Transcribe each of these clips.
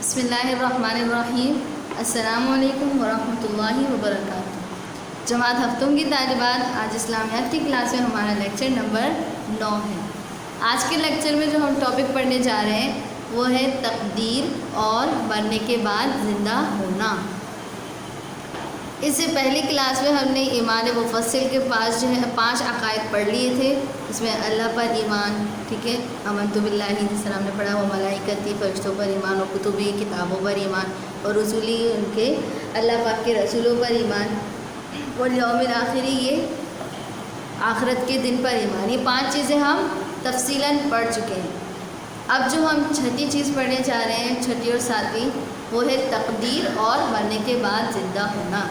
بسم اللہ الرحمن الرحیم۔ السلام علیکم ورحمۃ اللہ وبرکاتہ۔ جماعت ہفتوں کی طالبات، آج اسلامیات کی کلاس میں ہمارا لیکچر نمبر 9 ہے۔ آج کے لیکچر میں جو ہم ٹاپک پڑھنے جا رہے ہیں وہ ہے تقدیر اور مرنے کے بعد زندہ ہونا۔ اس سے پہلی کلاس میں ہم نے ایمان مفصل کے پاس جو ہے 5 عقائد پڑھ لیے تھے۔ اس میں اللہ پر ایمان، ٹھیک ہے، آمنت باللہ جس طرح ہم نے پڑھا، وہ ملائکتی، فرشتوں پر ایمان، اور کتبی، کتابوں پر ایمان، اور رسولی، ان کے اللہ پاک کے رسولوں پر ایمان، اور یوم الآخری، یہ آخرت کے دن پر ایمان۔ یہ 5 چیزیں ہم تفصیلاً پڑھ چکے ہیں۔ اب جو ہم چھٹی چیز پڑھنے جا رہے ہیں، چھٹی اور ساتویں، وہ ہے تقدیر اور مرنے کے بعد زندہ ہونا۔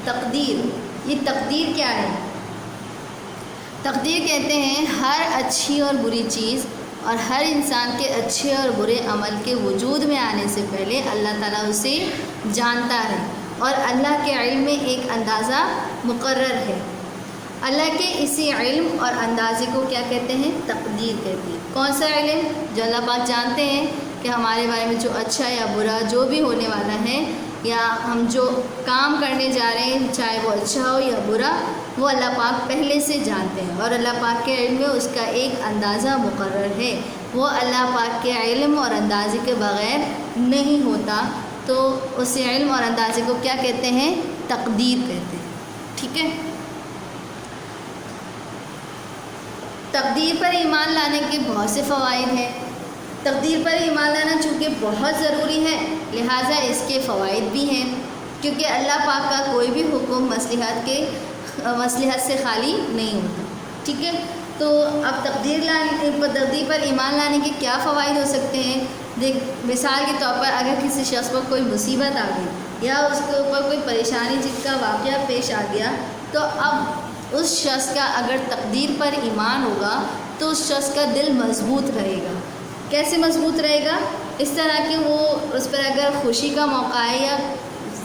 تقدیر، یہ تقدیر کیا ہے؟ تقدیر کہتے ہیں ہر اچھی اور بری چیز اور ہر انسان کے اچھے اور برے عمل کے وجود میں آنے سے پہلے اللہ تعالیٰ اسے جانتا ہے، اور اللہ کے علم میں ایک اندازہ مقرر ہے۔ اللہ کے اسی علم اور اندازے کو کیا کہتے ہیں؟ تقدیر کہتے ہیں۔ کون سا علم؟ جو اللہ پاک جانتے ہیں کہ ہمارے بارے میں جو اچھا یا برا جو بھی ہونے والا ہے، یا ہم جو کام کرنے جا رہے ہیں چاہے وہ اچھا ہو یا برا، وہ اللہ پاک پہلے سے جانتے ہیں، اور اللہ پاک کے علم میں اس کا ایک اندازہ مقرر ہے۔ وہ اللہ پاک کے علم اور اندازے کے بغیر نہیں ہوتا، تو اس علم اور اندازے کو کیا کہتے ہیں؟ تقدیر کہتے ہیں، ٹھیک ہے۔ تقدیر پر ایمان لانے کے بہت سے فوائد ہیں۔ تقدیر پر ایمان لانا چونکہ بہت ضروری ہے، لہٰذا اس کے فوائد بھی ہیں، کیونکہ اللہ پاک کا کوئی بھی حکم مصلحت سے خالی نہیں ہوتا، ٹھیک ہے۔ تو اب تقدیر پر ایمان لانے کے کیا فوائد ہو سکتے ہیں؟ مثال کے طور پر اگر کسی شخص پر کوئی مصیبت آ گئی یا اس کے اوپر کوئی پریشانی جس کا واقعہ پیش آ گیا، تو اب اس شخص کا اگر تقدیر پر ایمان ہوگا تو اس شخص کا دل مضبوط رہے گا۔ کیسے مضبوط رہے گا؟ اس طرح کہ وہ اس پر اگر خوشی کا موقع ہے، یا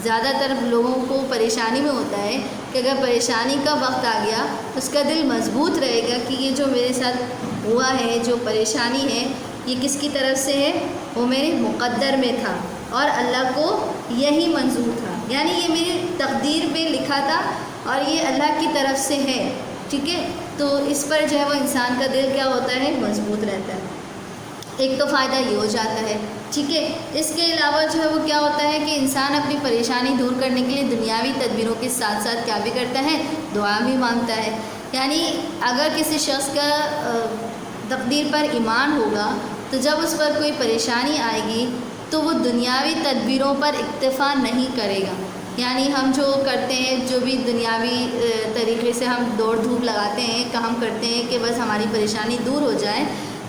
زیادہ تر لوگوں کو پریشانی میں ہوتا ہے کہ اگر پریشانی کا وقت آ گیا تو اس کا دل مضبوط رہے گا کہ یہ جو میرے ساتھ ہوا ہے، جو پریشانی ہے، یہ کس کی طرف سے ہے؟ وہ میرے مقدر میں تھا اور اللہ کو یہی منظور تھا، یعنی یہ میری تقدیر میں لکھا تھا اور یہ اللہ کی طرف سے ہے، ٹھیک ہے۔ تو اس پر جو ہے وہ انسان کا دل کیا ہوتا ہے؟ مضبوط رہتا ہے۔ ایک تو فائدہ یہ ہو جاتا ہے، ٹھیک ہے۔ اس کے علاوہ جو ہے وہ کیا ہوتا ہے کہ انسان اپنی پریشانی دور کرنے کے لیے دنیاوی تدبیروں کے ساتھ ساتھ کیا بھی کرتا ہے؟ دعا بھی مانگتا ہے۔ یعنی اگر کسی شخص کا تقدیر پر ایمان ہوگا تو جب اس پر کوئی پریشانی آئے گی تو وہ دنیاوی تدبیروں پر اکتفا نہیں کرے گا۔ یعنی ہم جو کرتے ہیں، جو بھی دنیاوی طریقے سے ہم دوڑ دھوپ لگاتے ہیں، کام کرتے ہیں کہ بس ہماری پریشانی دور ہو جائے،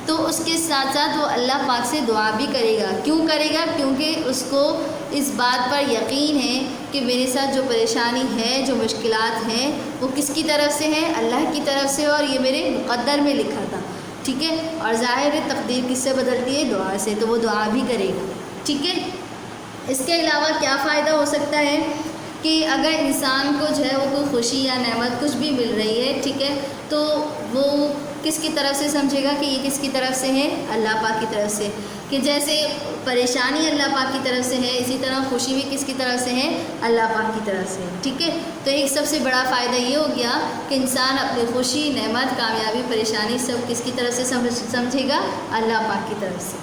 تو اس کے ساتھ ساتھ وہ اللہ پاک سے دعا بھی کرے گا۔ کیوں کرے گا؟ کیونکہ اس کو اس بات پر یقین ہے کہ میرے ساتھ جو پریشانی ہے، جو مشکلات ہیں، وہ کس کی طرف سے ہے؟ اللہ کی طرف سے، اور یہ میرے مقدر میں لکھا تھا، ٹھیک ہے۔ اور ظاہر ہے تقدیر کس سے بدلتی ہے؟ دعا سے، تو وہ دعا بھی کرے گا، ٹھیک ہے۔ اس کے علاوہ کیا فائدہ ہو سکتا ہے کہ اگر انسان کو جو ہے وہ کوئی خوشی یا نعمت کچھ بھی مل رہی ہے، ٹھیک ہے، تو وہ کس کی طرف سے سمجھے گا کہ یہ کس کی طرف سے ہے؟ اللہ پاک کی طرف سے۔ کہ جیسے پریشانی اللہ پاک کی طرف سے ہے، اسی طرح خوشی بھی کس کی طرف سے ہے؟ اللہ پاک کی طرف سے، ٹھیک ہے۔ تو ایک سب سے بڑا فائدہ یہ ہو گیا کہ انسان اپنی خوشی، نعمت، کامیابی، پریشانی سب کس کی طرف سے سمجھے گا؟ اللہ پاک کی طرف سے۔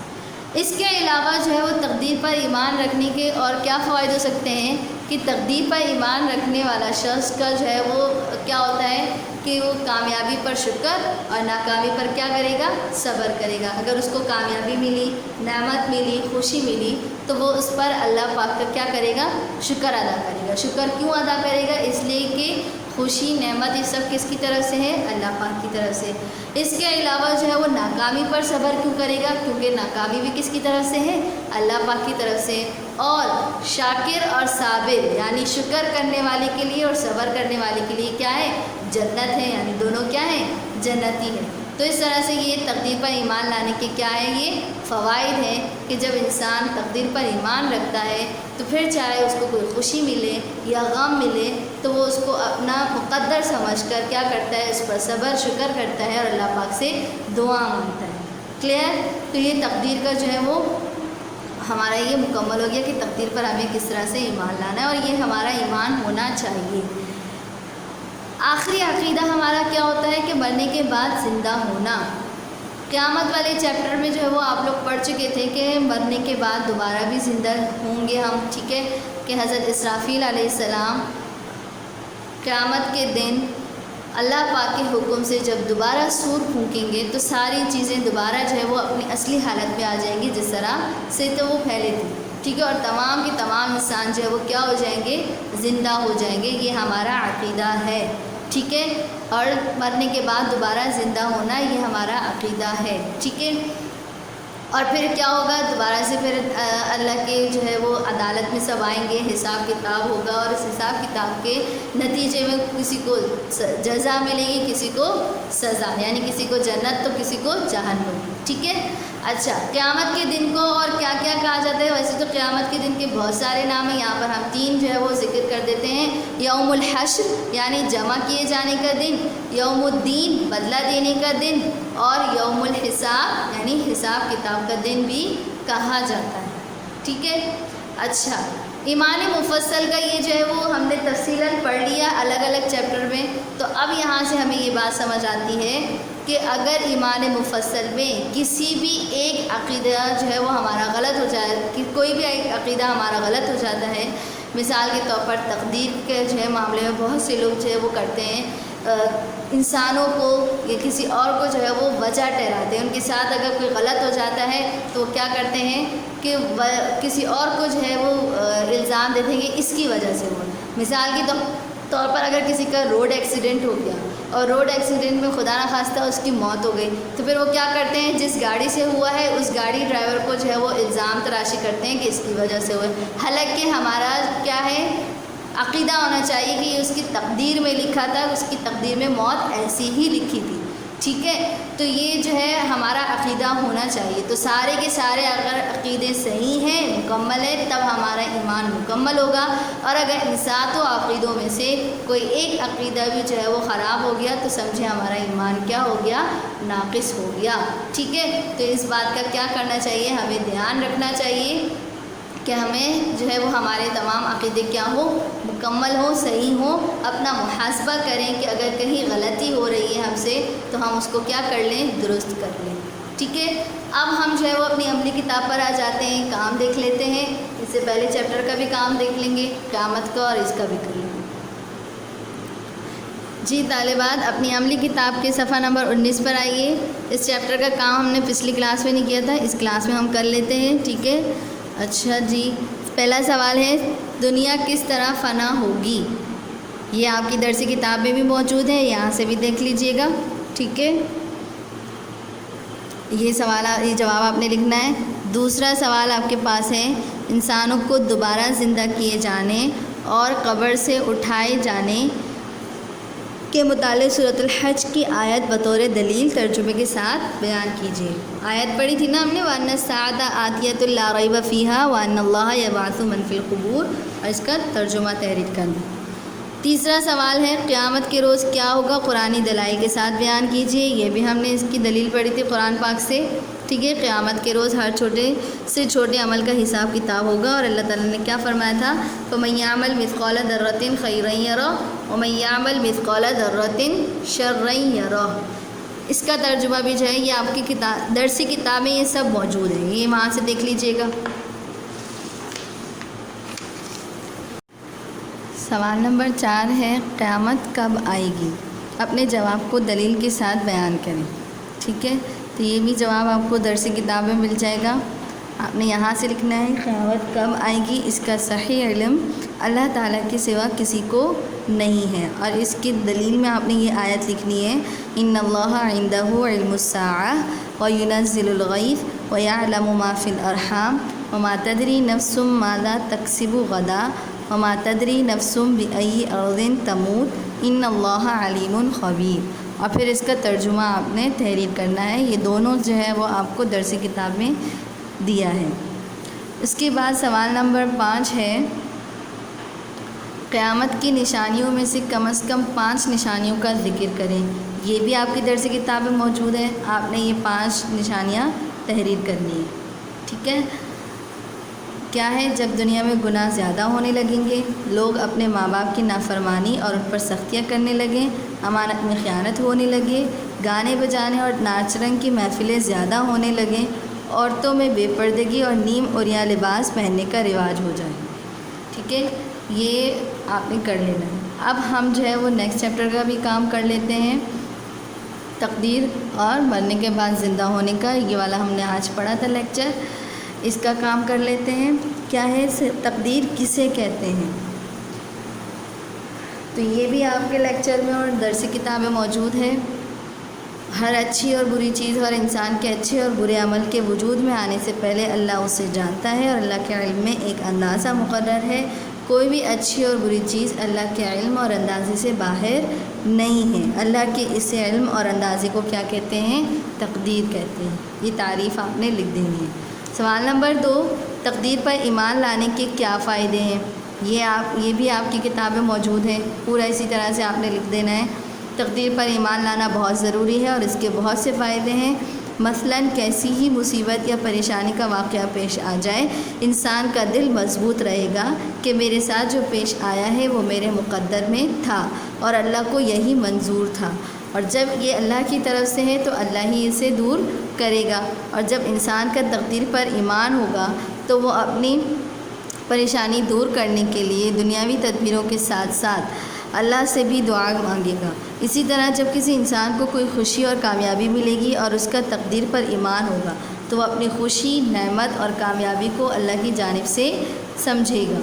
اس کے علاوہ جو ہے وہ تقدیر پر ایمان رکھنے کے اور کیا فوائد ہو سکتے ہیں کہ تقدیر پر ایمان رکھنے والا شخص کا جو ہے وہ کیا ہوتا ہے کہ وہ کامیابی پر شکر اور ناکامی پر کیا کرے گا؟ صبر کرے گا۔ اگر اس کو کامیابی ملی، نعمت ملی، خوشی ملی، تو وہ اس پر اللہ پاک کا کیا کرے گا؟ شکر ادا کرے گا۔ شکر کیوں ادا کرے گا؟ اس لیے کہ خوشی، نعمت، یہ سب کس کی طرف سے ہے؟ اللہ پاک کی طرف سے۔ اس کے علاوہ جو ہے وہ ناکامی پر صبر کیوں کرے گا؟ کیونکہ ناکامی بھی کس کی طرف سے ہے؟ اللہ پاک کی طرف سے۔ اور شاکر اور صابر، یعنی شکر کرنے والے کے لیے اور صبر کرنے والے کے لیے کیا ہے؟ جنت ہے، یعنی دونوں کیا ہیں؟ جنتی ہیں۔ تو اس طرح سے یہ تقدیر پر ایمان لانے کے کیا ہے؟ یہ فوائد ہیں کہ جب انسان تقدیر پر ایمان رکھتا ہے تو پھر چاہے اس کو کوئی خوشی ملے یا غم ملے تو وہ اس کو اپنا مقدر سمجھ کر کیا کرتا ہے؟ اس پر صبر، شکر کرتا ہے اور اللہ پاک سے دعا مانگتا ہے۔ کلیئر؟ تو یہ تقدیر کا جو ہے وہ ہمارا یہ مکمل ہو گیا کہ تقدیر پر ہمیں کس طرح سے ایمان لانا ہے، اور یہ ہمارا ایمان ہونا چاہیے۔ آخری عقیدہ ہمارا کیا ہوتا ہے کہ مرنے کے بعد زندہ ہونا۔ قیامت والے چیپٹر میں جو ہے وہ آپ لوگ پڑھ چکے تھے کہ مرنے کے بعد دوبارہ بھی زندہ ہوں گے ہم، ٹھیک ہے، کہ حضرت اسرافیل علیہ السلام قیامت کے دن اللہ پاک کے حکم سے جب دوبارہ سور پھونکیں گے تو ساری چیزیں دوبارہ جو ہے وہ اپنی اصلی حالت میں آ جائیں گی جس طرح سے تو وہ پھیلے تھے، ٹھیک ہے، اور تمام کے تمام انسان جو ہے وہ کیا ہو جائیں گے، زندہ ہو جائیں گے۔ یہ ہمارا عقیدہ ہے، ٹھیک ہے، اور مرنے کے بعد دوبارہ زندہ ہونا یہ ہمارا عقیدہ ہے، ٹھیک ہے۔ اور پھر کیا ہوگا، دوبارہ سے پھر اللہ کے جو ہے وہ عدالت میں سب آئیں گے، حساب کتاب ہوگا، اور اس حساب کتاب کے نتیجے میں کسی کو جزا ملے گی، کسی کو سزا، یعنی کسی کو جنت تو کسی کو جہنم، ٹھیک ہے۔ اچھا، قیامت کے دن کو اور کیا کیا کہا جاتا ہے؟ ویسے تو قیامت کے دن کے بہت سارے نام ہیں، یہاں پر ہم 3 جو ہے وہ ذکر کر دیتے ہیں۔ یوم الحشر یعنی جمع کیے جانے کا دن، یوم الدین بدلہ دینے کا دن، اور یوم الحساب یعنی حساب کتاب کا دن بھی کہا جاتا ہے، ٹھیک ہے۔ اچھا، ایمان مفصل کا یہ جو ہے وہ ہم نے تفصیلاً پڑھ لیا الگ الگ چیپٹر میں، تو اب یہاں سے ہمیں یہ بات سمجھ آتی ہے کہ اگر ایمان مفصل میں کسی بھی ایک عقیدہ جو ہے وہ ہمارا غلط ہو جائے، کہ کوئی بھی ایک عقیدہ ہمارا غلط ہو جاتا ہے، مثال کے طور پر تقدیر کے جو ہے معاملے میں بہت سے لوگ جو ہے وہ کرتے ہیں، انسانوں کو یا کسی اور کو جو ہے وہ وجہ ٹھہراتے ہیں، ان کے ساتھ اگر کوئی غلط ہو جاتا ہے تو کیا کرتے ہیں کہ کسی اور کو جو ہے وہ الزام دیتے ہیں کہ اس کی وجہ سے ہوا۔ مثال کے طور پر اگر کسی کا روڈ ایکسیڈنٹ ہو گیا اور روڈ ایکسیڈنٹ میں خدا نخواستہ اس کی موت ہو گئی، تو پھر وہ کیا کرتے ہیں، جس گاڑی سے ہوا ہے اس گاڑی ڈرائیور کو جو ہے وہ الزام تراشی کرتے ہیں کہ اس کی وجہ سے ہوا ہے، حالانکہ ہمارا کیا ہے، عقیدہ ہونا چاہیے کہ یہ اس کی تقدیر میں لکھا تھا، اس کی تقدیر میں موت ایسی ہی لکھی تھی، ٹھیک ہے۔ تو یہ جو ہے ہمارا عقیدہ ہونا چاہیے۔ تو سارے کے سارے اگر عقیدے صحیح ہیں، مکمل ہے، تب ہمارا ایمان مکمل ہوگا، اور اگر ان 7 عقیدوں میں سے کوئی ایک عقیدہ بھی جو ہے وہ خراب ہو گیا تو سمجھے ہمارا ایمان کیا ہو گیا، ناقص ہو گیا، ٹھیک ہے۔ تو اس بات کا کیا کرنا چاہیے، ہمیں دھیان رکھنا چاہیے کہ ہمیں جو ہے وہ ہمارے تمام عقیدے کیا ہو، مکمل ہو، صحیح ہو، اپنا محاسبہ کریں کہ اگر کہیں غلطی ہو رہی ہے ہم سے تو ہم اس کو کیا کر لیں، درست کر لیں، ٹھیک ہے۔ اب ہم جو ہے وہ اپنی عملی کتاب پر آ جاتے ہیں، کام دیکھ لیتے ہیں۔ اس سے پہلے چیپٹر کا بھی کام دیکھ لیں گے، قیامت کا، اور اس کا بھی کر لیں گے۔ جی طالبات، اپنی عملی کتاب کے صفحہ نمبر 19 پر آئیے۔ اس چیپٹر کا کام ہم نے پچھلی کلاس میں نہیں کیا تھا، اس کلاس میں ہم کر لیتے ہیں، ٹھیک ہے۔ اچھا جی، پہلا سوال ہے، دنیا کس طرح فنا ہوگی؟ یہ آپ کی درسی کتاب میں بھی موجود ہے، یہاں سے بھی دیکھ لیجئے گا، ٹھیک ہے۔ یہ جواب آپ نے لکھنا ہے۔ دوسرا سوال آپ کے پاس ہے، انسانوں کو دوبارہ زندہ کیے جانے اور قبر سے اٹھائے جانے کے متعلق سورۃ الحج کی آیت بطور دلیل ترجمے کے ساتھ بیان کیجیے۔ آیت پڑھی تھی نا ہم نے، وَأَنَّ السَّاعَةَ آتِيَةٌ لَا رَيْبَ فِيهَا وَأَنَّ اللَّهَ يَبْعَثُ مَن فِي الْقُبُورِ، اور اس کا ترجمہ تحریر کرنا۔ تیسرا سوال ہے، قیامت کے روز کیا ہوگا؟ قرآنی دلائل کے ساتھ بیان کیجیے۔ یہ بھی ہم نے اس کی دلیل پڑھی تھی قرآن پاک سے، ٹھیک ہے۔ قیامت کے روز ہر چھوٹے سے چھوٹے عمل کا حساب کتاب ہوگا، اور اللہ تعالیٰ نے کیا فرمایا تھا، فَمَن يَعْمَلْ مِثْقَالَ ذَرَّةٍ خَيْرًا يَرَهُ وَمَن يَعْمَلْ مِثْقَالَ ذَرَّةٍ شَرًّا يَرَهُ۔ اس کا ترجمہ بھی جو ہے یہ آپ کی درسی کتاب میں یہ سب موجود ہیں، یہ وہاں سے دیکھ لیجئے گا۔ سوال نمبر 4 ہے، قیامت کب آئے گی؟ اپنے جواب کو دلیل کے ساتھ بیان کریں، ٹھیک ہے۔ تو یہ بھی جواب آپ کو درسی کتاب میں مل جائے گا۔ آپ نے یہاں سے لکھنا ہے، قیامت کب آئے گی، اس کا صحیح علم اللہ تعالیٰ کے سوا کسی کو نہیں ہے، اور اس کی دلیل میں آپ نے یہ آیت لکھنی ہے، ان اللہ عندہ علم الساعۃ وینزل الغیث ویعلم ما فی الارحام وما تدری نفس ماذا تکسب غدا وما تدری نفس بأی ارض تموت ان اللہ علیم خبیر۔ اور پھر اس کا ترجمہ آپ نے تحریر کرنا ہے۔ یہ دونوں جو ہے وہ آپ کو درسی کتاب میں دیا ہے۔ اس کے بعد سوال نمبر 5 ہے، قیامت کی نشانیوں میں سے کم از کم 5 نشانیوں کا ذکر کریں۔ یہ بھی آپ کی درسی کتاب میں موجود ہے، آپ نے یہ 5 نشانیاں تحریر کرنی ہے، ٹھیک ہے۔ کیا ہے؟ جب دنیا میں گناہ زیادہ ہونے لگیں گے، لوگ اپنے ماں باپ کی نافرمانی اور ان پر سختیاں کرنے لگیں، امانت میں خیانت ہونے لگے، گانے بجانے اور ناچ رنگ کی محفلیں زیادہ ہونے لگیں، عورتوں میں بے پردگی اور نیم عریاں لباس پہننے کا رواج ہو جائے۔ ٹھیک ہے، یہ آپ نے کر لینا ہے۔ اب ہم جو ہے وہ نیکسٹ چیپٹر کا بھی کام کر لیتے ہیں، تقدیر اور مرنے کے بعد زندہ ہونے کا۔ یہ والا ہم نے آج پڑھا تھا لیکچر، اس کا کام کر لیتے ہیں۔ کیا ہے تقدیر کسے کہتے ہیں؟ تو یہ بھی آپ کے لیکچر میں اور درسی کتابیں موجود ہے۔ ہر اچھی اور بری چیز اور انسان کے اچھے اور برے عمل کے وجود میں آنے سے پہلے اللہ اسے جانتا ہے اور اللہ کے علم میں ایک اندازہ مقرر ہے۔ کوئی بھی اچھی اور بری چیز اللہ کے علم اور اندازے سے باہر نہیں ہے۔ اللہ کے اس علم اور اندازے کو کیا کہتے ہیں؟ تقدیر کہتے ہیں۔ یہ تعریف آپ نے لکھ دینی ہے۔ سوال نمبر 2، تقدیر پر ایمان لانے کے کیا فائدے ہیں؟ یہ بھی آپ کی کتابیں موجود ہیں، پورا اسی طرح سے آپ نے لکھ دینا ہے۔ تقدیر پر ایمان لانا بہت ضروری ہے اور اس کے بہت سے فائدے ہیں۔ مثلاً کیسی ہی مصیبت یا پریشانی کا واقعہ پیش آ جائے، انسان کا دل مضبوط رہے گا کہ میرے ساتھ جو پیش آیا ہے وہ میرے مقدر میں تھا اور اللہ کو یہی منظور تھا، اور جب یہ اللہ کی طرف سے ہے تو اللہ ہی اسے دور کرے گا۔ اور جب انسان کا تقدیر پر ایمان ہوگا تو وہ اپنی پریشانی دور کرنے کے لیے دنیاوی تدبیروں کے ساتھ ساتھ اللہ سے بھی دعا مانگے گا۔ اسی طرح جب کسی انسان کو کوئی خوشی اور کامیابی ملے گی اور اس کا تقدیر پر ایمان ہوگا تو وہ اپنی خوشی، نعمت اور کامیابی کو اللہ کی جانب سے سمجھے گا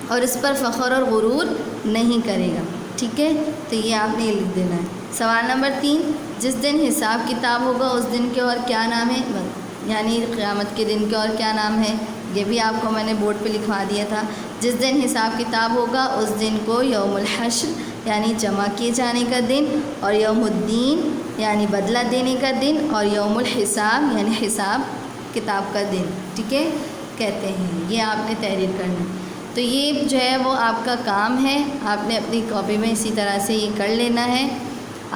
اور اس پر فخر اور غرور نہیں کرے گا۔ ٹھیک ہے، تو یہ آپ نے لکھ دینا ہے۔ سوال نمبر 3، جس دن حساب کتاب ہوگا اس دن کے اور کیا نام ہے؟ یعنی قیامت کے دن کے اور کیا نام ہے؟ یہ بھی آپ کو میں نے بورڈ پہ لکھوا دیا تھا۔ جس دن حساب کتاب ہوگا اس دن کو یوم الحشر یعنی جمع کیے جانے کا دن، اور یوم الدین یعنی بدلہ دینے کا دن، اور یوم الحساب یعنی حساب کتاب کا دن، ٹھیک ہے، کہتے ہیں۔ یہ آپ نے تحریر کرنا۔ تو یہ جو ہے وہ آپ کا کام ہے، آپ نے اپنی کاپی میں اسی طرح سے یہ کر لینا ہے۔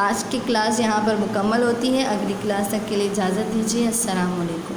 آج کی کلاس یہاں پر مکمل ہوتی ہے، اگلی کلاس تک کے لیے اجازت دیجیے۔ السلام علیکم۔